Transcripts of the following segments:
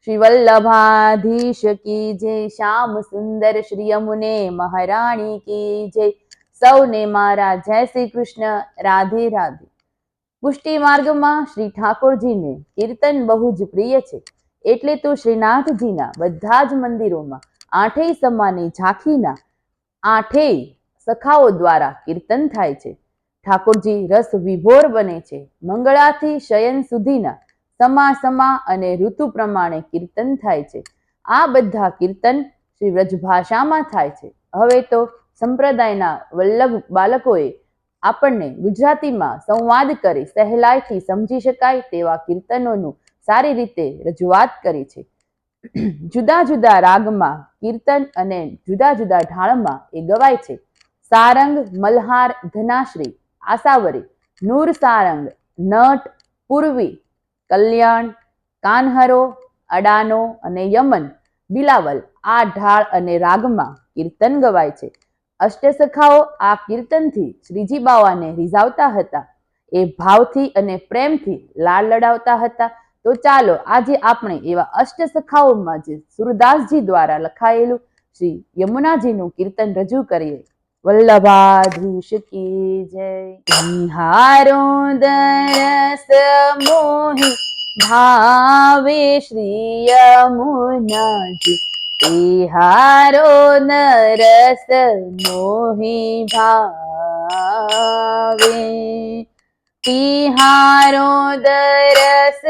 श्री वल्लभाधीश की जय। श्याम सुंदर श्री यमुने महाराणी की जय। सौने मारा जय श्री कृष्ण, राधे राधे। પુષ્ટિ માર્ગમાં શ્રી ઠાકોરજીને કીર્તન બહુ જ પ્રિય છે, એટલે તો શ્રીનાથજીના બધા જ મંદિરોમાં આઠેય સમાની ઝાંખીના આઠેય સખાઓ દ્વારા કીર્તન થાય છે. ઠાકોરજી રસ વિભોર બને છે. મંગળાથી શયન સુધીના સમા સમા અને ઋતુ પ્રમાણે કીર્તન થાય છે. આ બધા કીર્તન શ્રી વ્રજભાષામાં થાય છે. હવે તો સંપ્રદાયના વલ્લભ બાળકોએ આપણને ગુજરાતીમાં સંવાદ કરી સહેલાઈથી સમજી શકાય તેવા કીર્તનોનું સારી રીતે રજૂઆત કરી છે. જુદા જુદા રાગમાં કીર્તન અને જુદા જુદા ઢાળમાં એ ગવાય છે. સારંગ, મલ્હાર, ધનાશ્રી, આસાવરી, નૂર સારંગ, નટ, પૂર્વી, કલ્યાણ, કાન્હરો, અડાનો અને યમન, બિલાવલ આ ઢાળ અને રાગમાં કીર્તન ગવાય છે. અષ્ટસખાઓ આ કીર્તનથી શ્રીજી બાવાને રીઝાવતા હતા, એ ભાવથી અને પ્રેમથી લાડ લડાવતા હતા. તો ચાલો આજે આપણે એવા અષ્ટસખાઓમાં જે સુરદાસજી દ્વારા લખાયેલું શ્રી યમુનાજીનું કીર્તન રજૂ કરીએ. વલ્લભાધીશ કી જય. નિહારો દરસ મોહી ભાવે શ્રી યમુનાજી, તિહારો નરસ મોહી ભાવે. તિહારો દરસ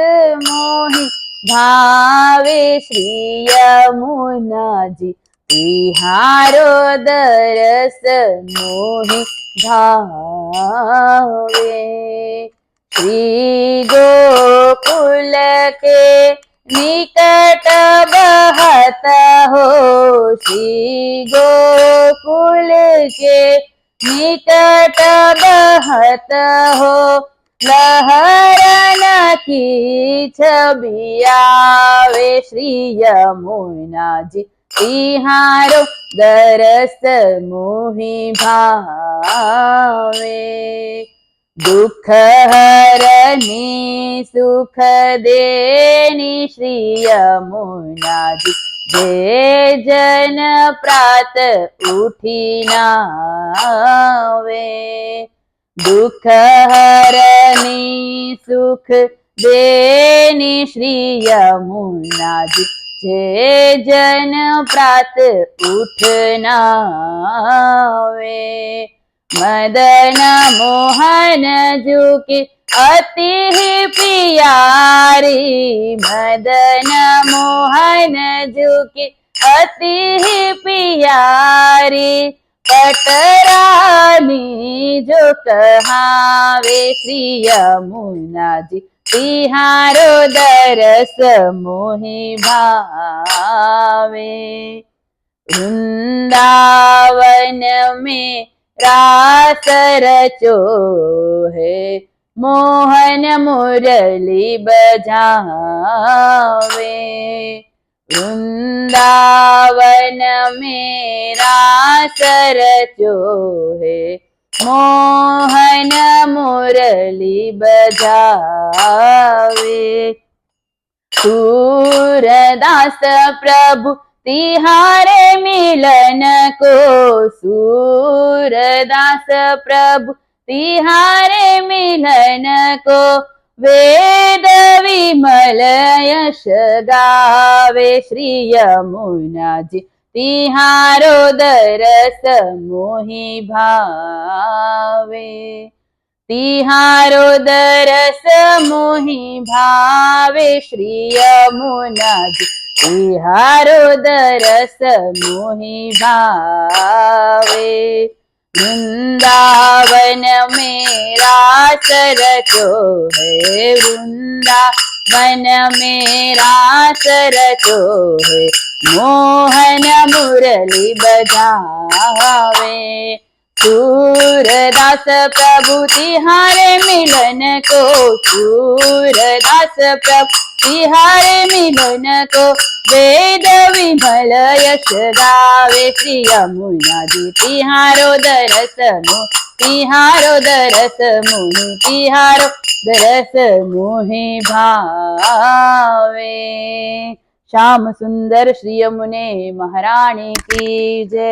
મોહી ભાવે શ્રી યમુનાજી, તિહારો દરસ મોહી ભાવે. શ્રી गोकुल के निकट बहत हो, श्री गोकुल के निकट बहत हो, लहरन की छवि आवे श्री यमुना जी, तिहारो दरस मोहि भावे. दुख हरनी सुख देनी श्री यमुना जी, जे जन प्रात उठी नावे. दुख हरनी सुख देनी श्री यमुना जी, जे जन प्रात उठ नावे. मदन मोहन जुकी अति ही प्यारी, मदन मोहन जुकी अति ही प्यारी, पटरानी जो कहावे श्री यमुना जी, तिहारो दरस मोहि भावे. वृंदावन में रास रचो है, मोहन मुरली बजावे. वृंदावन में रास रचो है, मोहन मुरली बजावे. सूरदास प्रभु तिहारे मिलन को, सूरदास प्रभु तिहारे मिलन को, वेद विमल यश गावे श्री यमुना जी, तिहारो दरस मोहि भावे. तिहारो दरस मोहि भावे श्री यमुना जी, तिहारो दरस मोहि भावे. वृंदावन में रास रचो है, वृंदावन में रास रचो है, मोहन मुरली बजावे. सूरदास प्रभु तिहारे मिलन को, सूरदास प्रभु तिहारे मिलन को, वेद विमल यश गावे श्री यमुना जी, तिहारो दरस मोहि, तिहारो दरस मोहि, तिहारो दरस मोहि भावे. શ્યામ સુંદર શ્રી યમુને મહારાણી કી જય।